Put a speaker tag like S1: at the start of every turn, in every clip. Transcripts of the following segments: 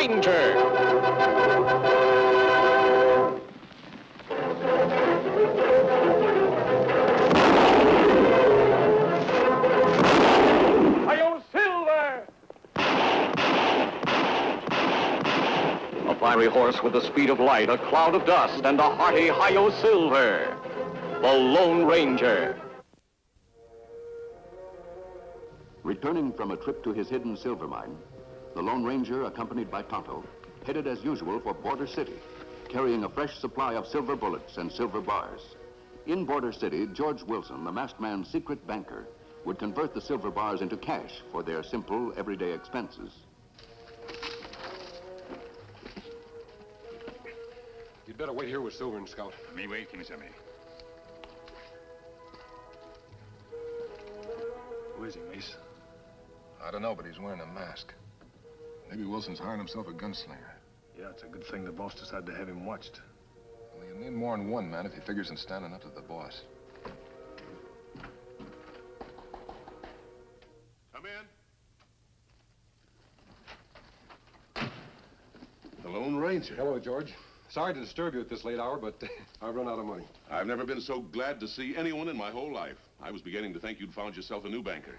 S1: Ranger. Fiery horse with the speed of light, a cloud of dust, and a hearty Hi-Yo Silver, the Lone Ranger.
S2: Returning from a trip to his hidden silver mine, the Lone Ranger, accompanied by Tonto, headed as usual for Border City, carrying a fresh supply of silver bullets and silver bars. In Border City, George Wilson, the masked man's secret banker, would convert the silver bars into cash for their simple, everyday expenses.
S3: You'd better wait here with Silver and Scout.
S4: Me wait, Kemo Sabe. Who is he, Mace?
S5: I don't know, but he's wearing a mask. Maybe Wilson's hiring himself a gunslinger.
S4: Yeah, it's a good thing the boss decided to have him watched.
S5: Well, he'll need more than one man if he figures in standing up to the boss.
S6: Come in. The Lone Ranger.
S3: Hello, George. Sorry to disturb you at this late hour, but I've run out of money.
S6: I've never been so glad to see anyone in my whole life. I was beginning to think you'd found yourself a new banker.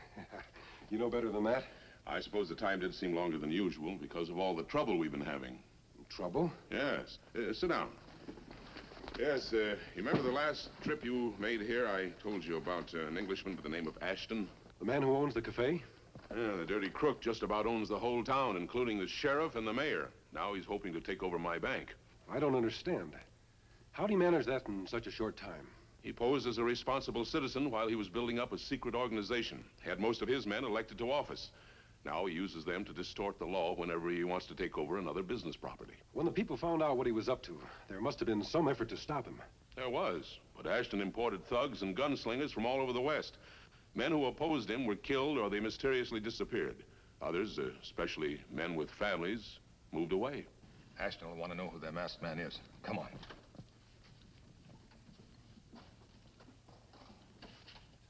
S3: You know better than that?
S6: I suppose the time did seem longer than usual because of all the trouble we've been having.
S3: Trouble?
S6: Yes. Sit down. Yes, you remember the last trip you made here? I told you about an Englishman by the name of Ashton.
S3: The man who owns the cafe?
S6: Yeah, the dirty crook just about owns the whole town, including the sheriff and the mayor. Now he's hoping to take over my bank.
S3: I don't understand. How'd he manage that in such a short time?
S6: He posed as a responsible citizen while he was building up a secret organization. He had most of his men elected to office. Now he uses them to distort the law whenever he wants to take over another business property.
S3: When the people found out what he was up to, there must have been some effort to stop him.
S6: There was, but Ashton imported thugs and gunslingers from all over the West. Men who opposed him were killed or they mysteriously disappeared. Others, especially men with families, moved away.
S5: Ashton will want to know who that masked man is. Come on.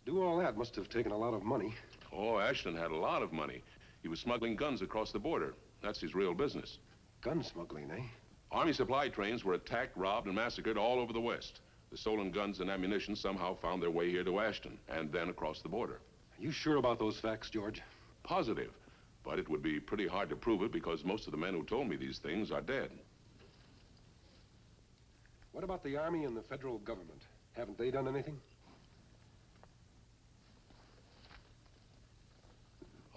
S3: Do all that must have taken a lot of money.
S6: Oh, Ashton had a lot of money. He was smuggling guns across the border. That's his real business.
S3: Gun smuggling, eh?
S6: Army supply trains were attacked, robbed, and massacred all over the West. The stolen guns and ammunition somehow found their way here to Ashton, and then across the border.
S3: Are you sure about those facts, George?
S6: Positive. But it would be pretty hard to prove it because most of the men who told me these things are dead.
S3: What about the Army and the federal government? Haven't they done anything?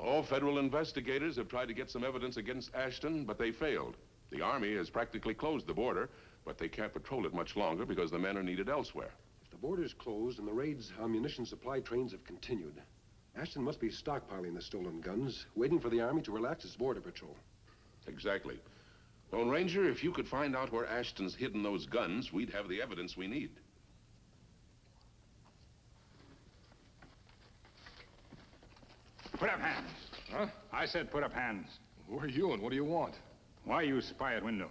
S6: Oh, federal investigators have tried to get some evidence against Ashton, but they failed. The Army has practically closed the border, but they can't patrol it much longer because the men are needed elsewhere.
S3: If the border's closed and the raid's ammunition supply trains have continued, Ashton must be stockpiling the stolen guns, waiting for the Army to relax its border patrol.
S6: Exactly. Lone Ranger, if you could find out where Ashton's hidden those guns, we'd have the evidence we need.
S4: Put up hands.
S5: Huh?
S4: I said put up hands.
S5: Who are you and what do you want?
S4: Why you spy at window?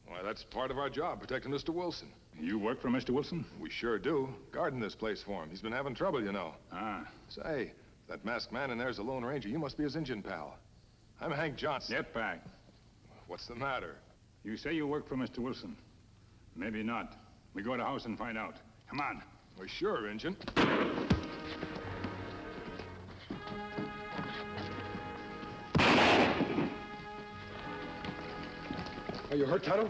S5: Why, that's part of our job, protecting Mr. Wilson.
S4: You work for Mr. Wilson?
S5: We sure do. Guarding this place for him. He's been having trouble, you know.
S4: Ah.
S5: Say, that masked man in there's a Lone Ranger. You must be his Injun pal. I'm Hank Johnson.
S4: Get back.
S5: What's the matter?
S4: You say you work for Mr. Wilson. Maybe not. We go to house and find out. Come on.
S5: Well, sure, Injun.
S3: Are you hurt, Tonto?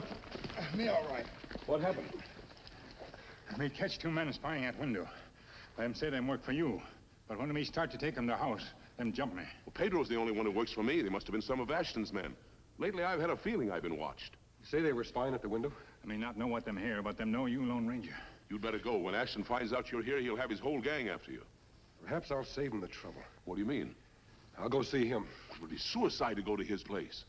S5: Me all right.
S3: What happened?
S4: We catch two men spying at window. Them say them work for you. But when we start to take them to house, them jump me.
S6: Well, Pedro's the only one who works for me. They must have been some of Ashton's men. Lately, I've had a feeling I've been watched.
S3: You say they were spying at the window?
S4: I may not know what them here, but them know you, Lone Ranger.
S6: You'd better go. When Ashton finds out you're here, he'll have his whole gang after you.
S3: Perhaps I'll save him the trouble.
S6: What do you mean?
S3: I'll go see him.
S6: It would be suicide to go to his place.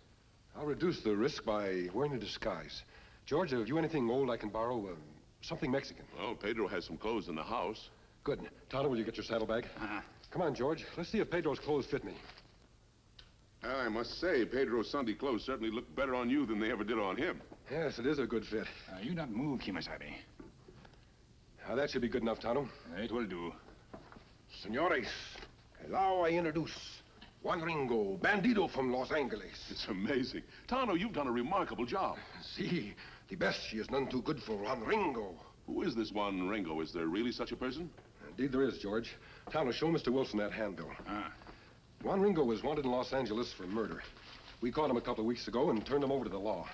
S3: I'll reduce the risk by wearing a disguise. George, have you anything old I can borrow? Something Mexican.
S6: Well, Pedro has some clothes in the house.
S3: Good. Tonto, will you get your saddlebag? Come on, George. Let's see if Pedro's clothes fit me.
S6: I must say, Pedro's Sunday clothes certainly look better on you than they ever did on him.
S3: Yes, it is a good fit.
S4: You not move, Kemo Sabe.
S3: Now, that should be good enough, Tonto.
S4: It will do.
S3: Senores, allow I introduce Juan Ringo, bandido from Los Angeles.
S6: It's amazing. Tonto, you've done a remarkable job.
S3: See, the best she is none too good for Juan Ringo.
S6: Who is this Juan Ringo? Is there really such a person?
S3: Indeed there is, George. Tonto, show Mr. Wilson that handbill.
S4: Ah.
S3: Juan Ringo was wanted in Los Angeles for murder. We caught him a couple of weeks ago and turned him over to the law.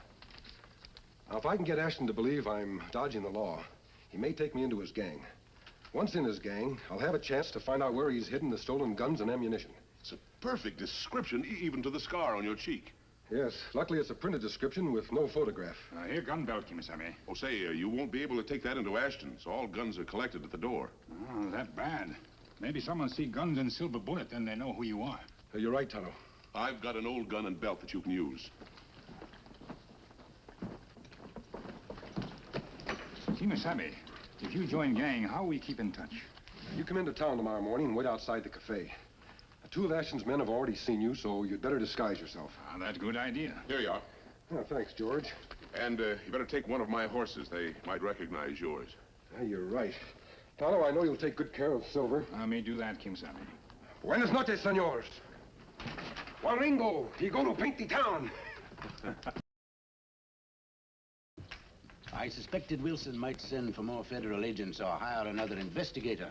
S3: Now, if I can get Ashton to believe I'm dodging the law, he may take me into his gang. Once in his gang, I'll have a chance to find out where he's hidden the stolen guns and ammunition.
S6: It's a perfect description, even to the scar on your cheek.
S3: Yes, luckily it's a printed description with no photograph.
S4: Here, gun belt, Kemo Sabe.
S6: Oh, say, you won't be able to take that into Ashton's. All guns are collected at the door.
S4: Oh, that bad. Maybe someone see guns and silver bullet, then they know who you are.
S3: You're right, Tonto.
S6: I've got an old gun and belt that you can use.
S4: Kemo Sabe, if you join gang, how we keep in touch?
S3: You come into town tomorrow morning and wait outside the cafe. Two of Ashton's men have already seen you, so you'd better disguise yourself.
S4: Ah, that's a good idea.
S6: Here you are.
S3: Oh, thanks, George.
S6: And you better take one of my horses. They might recognize yours.
S3: You're right. Tonto, I know you'll take good care of Silver.
S4: I may do that, Kemo Sabe.
S3: Buenas noches, senors. Juan Ringo, he go to paint the town.
S7: I suspected Wilson might send for more federal agents or hire another investigator.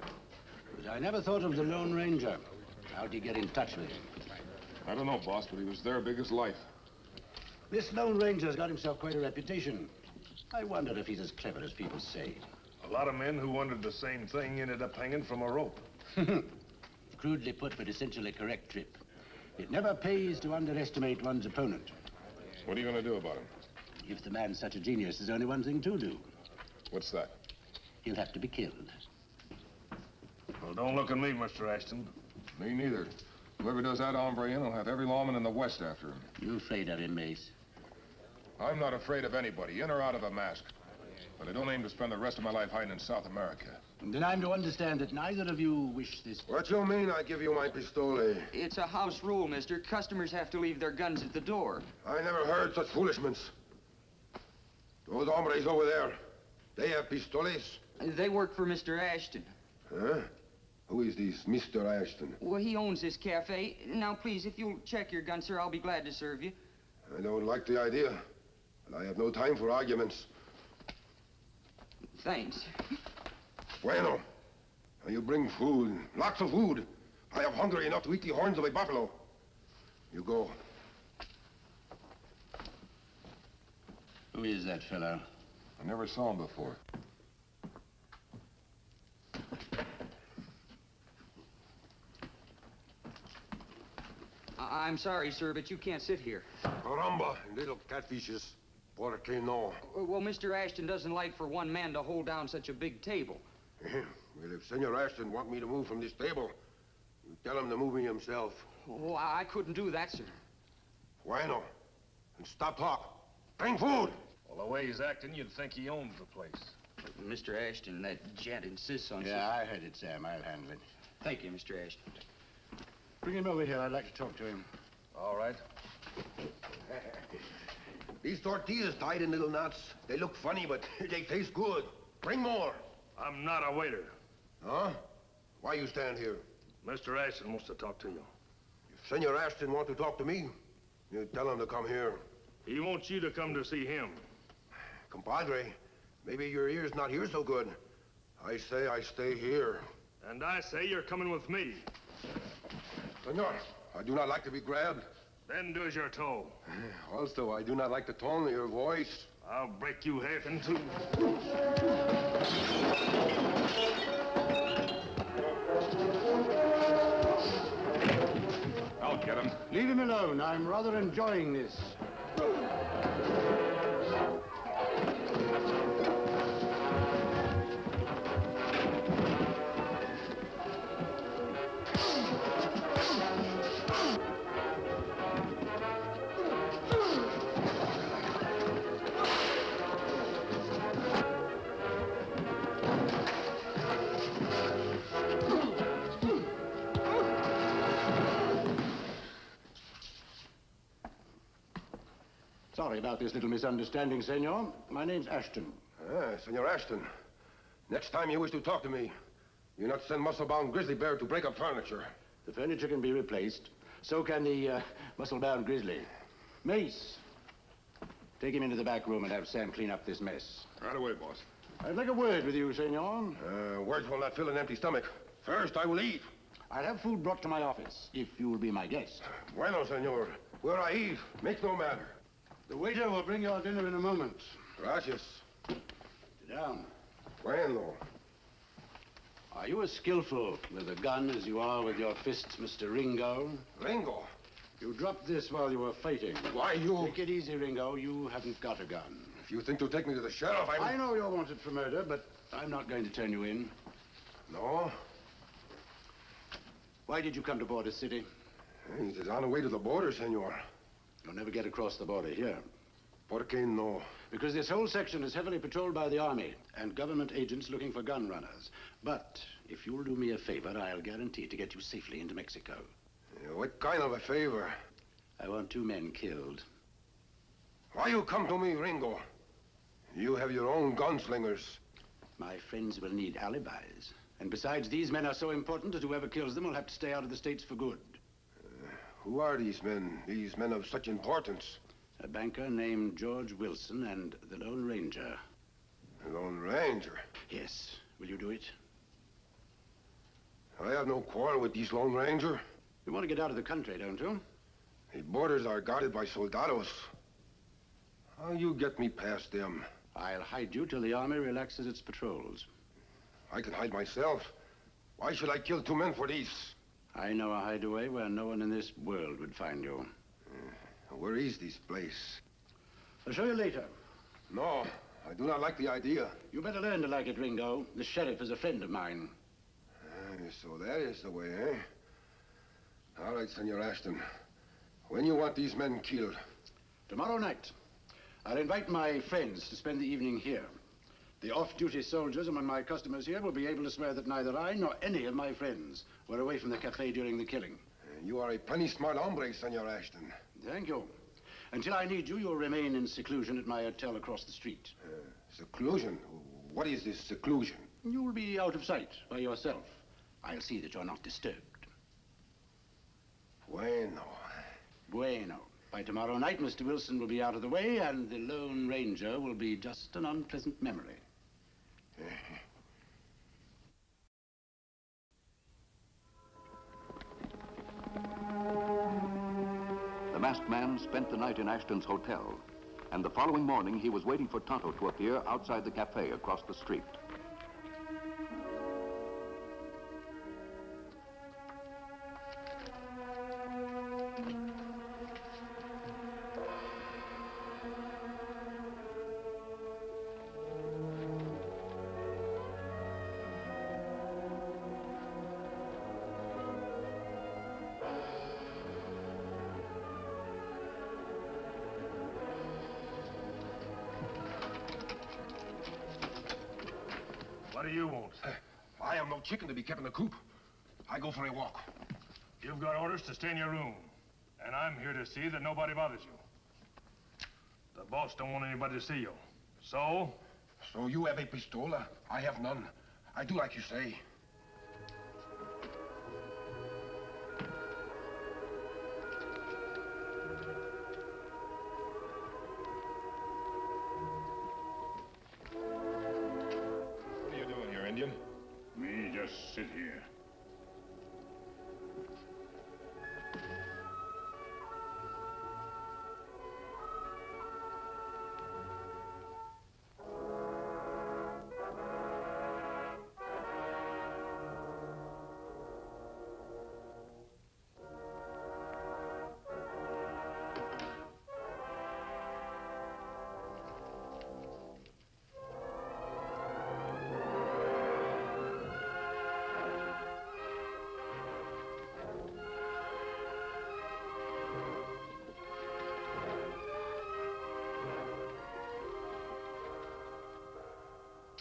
S7: But I never thought of the Lone Ranger. How'd you get in touch with him?
S5: I don't know, boss, but he was there big as life.
S7: This Lone Ranger's got himself quite a reputation. I wonder if he's as clever as people say.
S5: A lot of men who wanted the same thing ended up hanging from a rope.
S7: Crudely put, but essentially correct, Trip. It never pays to underestimate one's opponent.
S5: What are you going to do about him?
S7: If the man's such a genius, there's only one thing to do.
S5: What's that?
S7: He'll have to be killed.
S5: Well, don't look at me, Mr. Ashton. Me neither. Whoever does that hombre in will have every lawman in the West after him.
S7: You afraid of him, Mace?
S5: I'm not afraid of anybody, in or out of a mask. But I don't aim to spend the rest of my life hiding in South America.
S7: Then I'm to understand that neither of you wish this...
S3: What you mean I give you my pistole?
S8: It's a house rule, mister. Customers have to leave their guns at the door.
S3: I never heard such foolishness. Those hombres over there, they have pistoles.
S8: They work for Mr. Ashton.
S3: Huh? Who is this Mr. Ashton?
S8: Well, he owns this cafe. Now, please, if you'll check your gun, sir, I'll be glad to serve you.
S3: I don't like the idea, but I have no time for arguments.
S8: Thanks.
S3: Bueno. Now you bring food, lots of food. I have hungry enough to eat the horns of a buffalo. You go.
S7: Who is that fellow?
S5: I never saw him before.
S8: I'm sorry, sir, but you can't sit here.
S3: Caramba, little catfishes. Por que no?
S8: Well, Mr. Ashton doesn't like for one man to hold down such a big table.
S3: Well, if Senor Ashton want me to move from this table, you tell him to move me himself.
S8: Oh, I couldn't do that, sir.
S3: Bueno. And stop talk. Bring food!
S5: Well, the way he's acting, you'd think he owns the place.
S8: Mr. Ashton, that gent insists on...
S7: Yeah, I heard it, Sam. I'll handle it.
S8: Thank you, Mr. Ashton.
S7: Bring him over here. I'd like to talk to him.
S5: All right.
S3: These tortillas tied in little knots, they look funny, but they taste good. Bring more.
S5: I'm not a waiter.
S3: Huh? Why you stand here?
S5: Mr. Ashton wants to talk to you.
S3: If Senor Ashton want to talk to me, you tell him to come here.
S5: He wants you to come to see him.
S3: Compadre, maybe your ear's not here so good. I say I stay here.
S5: And I say you're coming with me.
S3: Senor, I do not like to be grabbed.
S5: Then do as you're told.
S3: Also, I do not like the tone of your voice.
S5: I'll break you half in two.
S4: I'll get him.
S7: Leave him alone. I'm rather enjoying this. Sorry about this little misunderstanding, senor. My name's Ashton.
S3: Senor Ashton. Next time you wish to talk to me, you not send muscle-bound grizzly bear to break up furniture.
S7: The furniture can be replaced. So can the muscle-bound grizzly. Mace, take him into the back room and have Sam clean up this mess.
S5: Right away, boss.
S7: I'd like a word with you, senor.
S3: Words will not fill an empty stomach. First, I will eat.
S7: I'll have food brought to my office, if you will be my guest.
S3: Bueno, senor. Where I eat, makes no matter.
S7: The waiter will bring your dinner in a moment.
S3: Gracias.
S7: Sit down.
S3: Bueno.
S7: Are you as skillful with a gun as you are with your fists, Mr. Ringo?
S3: Ringo.
S7: You dropped this while you were fighting.
S3: Why, you...
S7: Take it easy, Ringo. You haven't got a gun.
S3: If you think to take me to the sheriff,
S7: I know you're wanted for murder, but I'm not going to turn you in.
S3: No?
S7: Why did you come to Border City?
S3: It is on the way to the border, senor.
S7: You'll never get across the border here.
S3: Por qué no?
S7: Because this whole section is heavily patrolled by the army and government agents looking for gun runners. But if you'll do me a favor, I'll guarantee to get you safely into Mexico.
S3: What kind of a favor?
S7: I want 2 men killed.
S3: Why you come to me, Ringo? You have your own gunslingers.
S7: My friends will need alibis. And besides, these men are so important that whoever kills them will have to stay out of the States for good.
S3: Who are these men of such importance?
S7: A banker named George Wilson and the Lone Ranger.
S3: The Lone Ranger?
S7: Yes. Will you do it?
S3: I have no quarrel with this Lone Ranger.
S7: You want to get out of the country, don't you?
S3: The borders are guarded by soldados. How you get me past them?
S7: I'll hide you till the army relaxes its patrols.
S3: I can hide myself. Why should I kill 2 men for these?
S7: I know a hideaway where no one in this world would find you.
S3: Where is this place?
S7: I'll show you later.
S3: No, I do not like the idea.
S7: You better learn to like it, Ringo. The sheriff is a friend of mine.
S3: So that is the way, eh? All right, Senor Ashton. When you want these men killed?
S7: Tomorrow night. I'll invite my friends to spend the evening here. The off-duty soldiers among my customers here will be able to swear that neither I nor any of my friends were away from the cafe during the killing.
S3: You are a plenty smart hombre, Senor Ashton.
S7: Thank you. Until I need you, you'll remain in seclusion at my hotel across the street.
S3: Seclusion? What is this seclusion?
S7: You'll be out of sight by yourself. I'll see that you're not disturbed.
S3: Bueno.
S7: Bueno. By tomorrow night, Mr. Wilson will be out of the way, and the Lone Ranger will be just an unpleasant memory.
S2: The masked man spent the night in Ashton's hotel, and the following morning he was waiting for Tonto to appear outside the cafe across the street.
S5: What do you want?
S3: I am no chicken to be kept in the coop. I go for a walk.
S5: You've got orders to stay in your room. And I'm here to see that nobody bothers you. The boss don't want anybody to see you. So?
S3: So you have a pistola? I have none. I do like you say.
S5: What are you doing here, Indian? Me just sit here.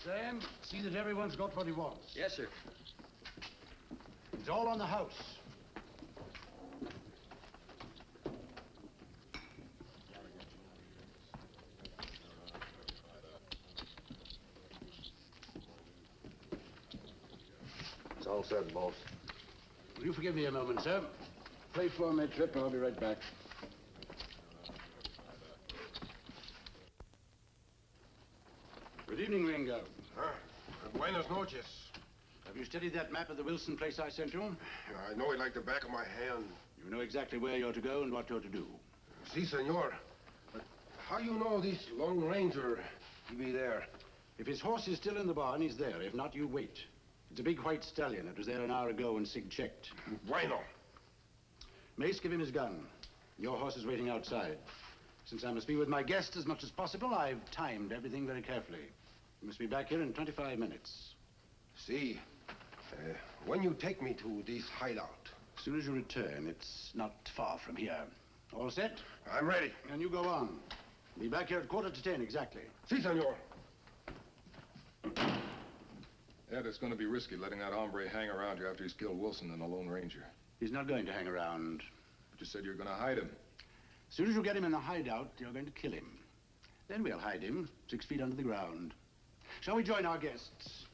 S7: Sam, see that everyone's got what he wants.
S8: Yes, sir.
S7: It's all on the house.
S3: It's all set, boss.
S7: Will you forgive me a moment, sir? Play for me, Trip. I'll be right back. Good evening, Ringo.
S3: Buenas noches.
S7: Have you studied that map of the Wilson place I sent you?
S3: I know it like the back of my hand.
S7: You know exactly where you're to go and what you're to do.
S3: Si, senor. But how you know this Lone Ranger, he be there?
S7: If his horse is still in the barn, he's there. If not, you wait. It's a big white stallion. It was there an hour ago and Sig checked.
S3: Bueno.
S7: Mace, give him his gun. Your horse is waiting outside. Since I must be with my guest as much as possible, I've timed everything very carefully. You must be back here in 25 minutes.
S3: See, when you take me to this hideout?
S7: As soon as you return, it's not far from here. All set?
S3: I'm ready.
S7: And you go on. Be back here at 9:45 exactly.
S3: Si, senor.
S9: Ed, it's going to be risky letting that hombre hang around you after he's killed Wilson and the Lone Ranger.
S7: He's not going to hang around.
S9: But you said you were going to hide him.
S7: As soon as you get him in the hideout, you're going to kill him. Then we'll hide him 6 feet under the ground. Shall we join our guests?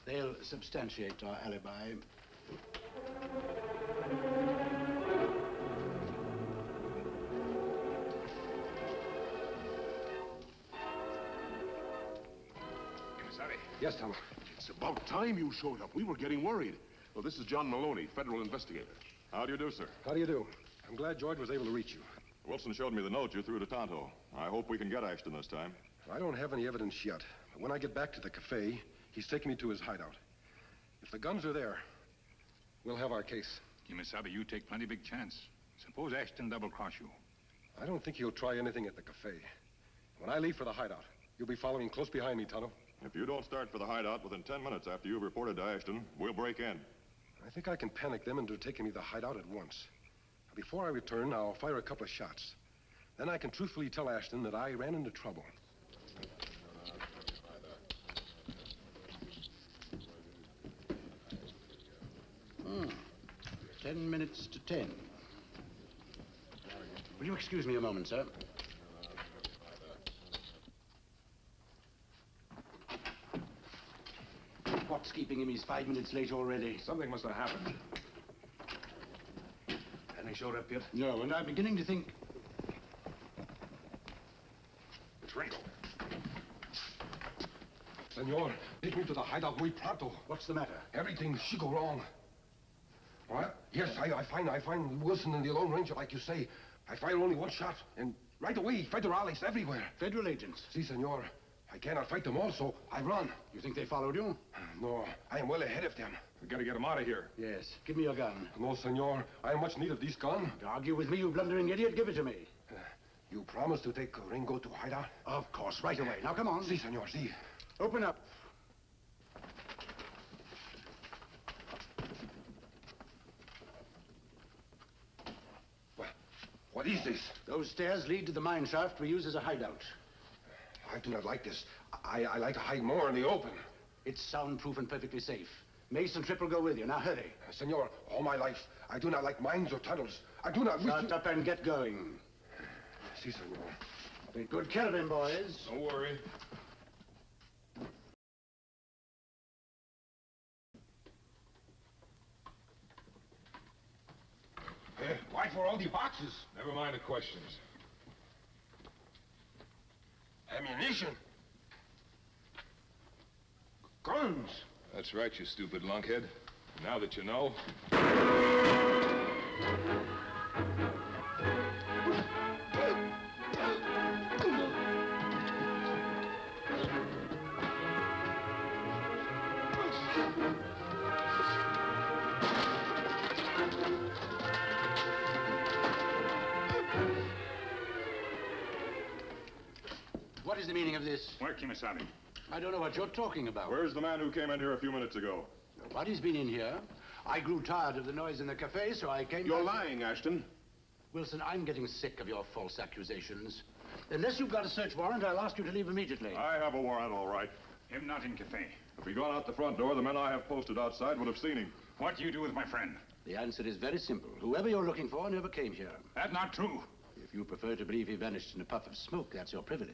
S7: They'll substantiate our alibi.
S4: Sorry.
S3: Yes, Tonto.
S10: It's about time you showed up. We were getting worried.
S6: Well, this is John Maloney, federal investigator. How do you do, sir?
S3: How do you do? I'm glad George was able to reach you.
S6: Wilson showed me the note you threw to Tonto. I hope we can get Ashton this time.
S3: I don't have any evidence yet. But when I get back to the cafe, he's taking me to his hideout. If the guns are there, we'll have our case.
S4: Kemo Sabe, you take plenty big chance. Suppose Ashton double-cross you.
S3: I don't think he'll try anything at the cafe. When I leave for the hideout, you'll be following close behind me, Tonto.
S6: If you don't start for the hideout within 10 minutes after you've reported to Ashton, we'll break in.
S3: I think I can panic them into taking me to the hideout at once. Before I return, I'll fire a couple of shots. Then I can truthfully tell Ashton that I ran into trouble.
S7: Hmm. 10 minutes to 10. Will you excuse me a moment, sir? What's keeping him? He's 5 minutes late already.
S3: Something must have happened. Hasn't he showed up yet?
S7: No, and I'm beginning to think...
S3: It's Ringo. Senor, take me to the hideout muy pronto.
S7: What's the matter?
S3: Everything should go wrong. What? Yes, I find Wilson and the Lone Ranger, like you say. I fire only one shot, and right away, federales everywhere.
S7: Federal agents?
S3: Si, senor. I cannot fight them all, so I run.
S7: You think they followed you?
S3: No, I am well ahead of them.
S9: We got to get him out of here.
S7: Yes. Give me your gun.
S3: No, senor. I am much need of this gun.
S7: To argue with me, you blundering idiot? Give it to me.
S3: You promise to take Ringo to hideout?
S7: Of course, right away. Now, come on.
S3: Si, senor, si.
S7: Open up.
S3: What is this?
S7: Those stairs lead to the mine shaft we use as a hideout.
S3: I do not like this. I like to hide more in the open.
S7: It's soundproof and perfectly safe. Mace and Trip will go with you. Now, hurry.
S3: Senor, all my life, I do not like mines or tunnels. I do not wish
S7: Shut up and get going.
S3: Si, senor.
S7: Take good care of him, boys.
S9: Don't worry.
S3: Why for all the boxes?
S9: Never mind the questions.
S3: Ammunition. Guns.
S9: That's right, you stupid lunkhead. Now that you know...
S7: What is the meaning of this?
S4: Where, Kemo Sabe?
S7: I don't know what you're talking about.
S6: Where's the man who came in here a few minutes ago?
S7: Nobody's been in here. I grew tired of the noise in the cafe, so I came
S6: You're
S7: back.
S6: lying, Ashton.
S7: Wilson, I'm getting sick of your false accusations. Unless you've got a search warrant, I'll ask you to leave immediately.
S6: I have a warrant, all right.
S4: Him not in cafe.
S6: If he'd gone out the front door, the men I have posted outside would have seen him.
S4: What do you do with my friend?
S7: The answer is very simple. Whoever you're looking for never came here.
S4: That's not true.
S7: If you prefer to believe he vanished in a puff of smoke, that's your privilege.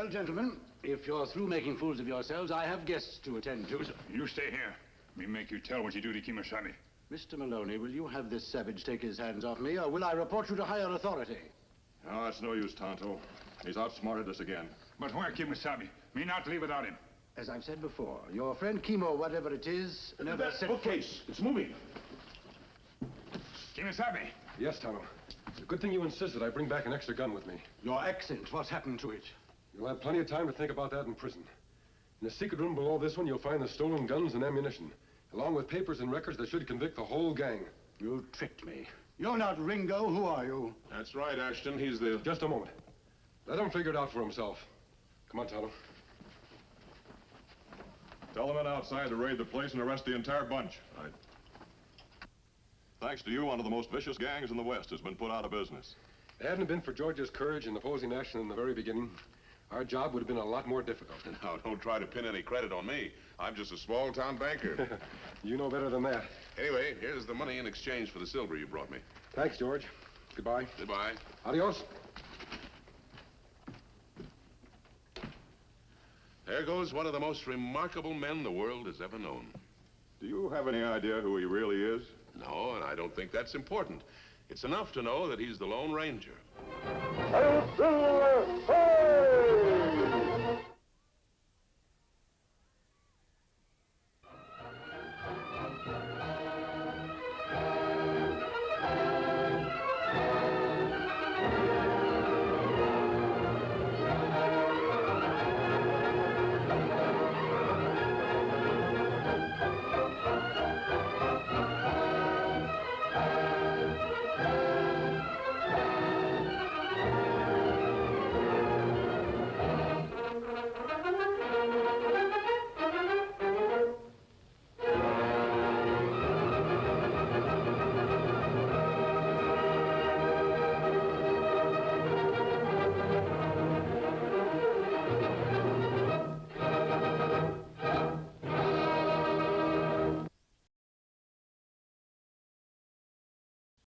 S7: Well, gentlemen, if you're through making fools of yourselves, I have guests to attend to.
S4: You stay here. Me make you tell what you do to Kemo Sabe.
S7: Mr. Maloney, will you have this savage take his hands off me, or will I report you to higher authority?
S10: Oh, it's no use, Tonto. He's outsmarted us again.
S4: But where Kemo Sabe? Me not leave without him.
S7: As I've said before, your friend Kemo, whatever it is, never
S10: That
S7: set...
S10: bookcase, it's moving.
S4: Kemo Sabe.
S3: Yes, Tonto. It's a good thing you insisted I bring back an extra gun with me.
S7: Your accent, what's happened to it?
S3: You'll have plenty of time to think about that in prison. In the secret room below this one, you'll find the stolen guns and ammunition, along with papers and records that should convict the whole gang.
S7: You tricked me. You're not Ringo. Who are you?
S6: That's right, Ashton. He's the...
S3: Just a moment. Let him figure it out for himself. Come on, Tonto.
S10: Tell the men outside to raid the place and arrest the entire bunch. Right. Thanks to you, one of the most vicious gangs in the West has been put out of business.
S3: If it hadn't been for George's courage in opposing Ashton in the very beginning, our job would have been a lot more difficult.
S6: Now, don't try to pin any credit on me. I'm just a small-town banker.
S3: You know better than that.
S6: Anyway, here's the money in exchange for the silver you brought me.
S3: Thanks, George. Goodbye.
S6: Goodbye.
S3: Adios.
S6: There goes one of the most remarkable men the world has ever known.
S10: Do you have any idea who he really is?
S6: No, and I don't think that's important. It's enough to know that he's the Lone Ranger.
S1: Silver!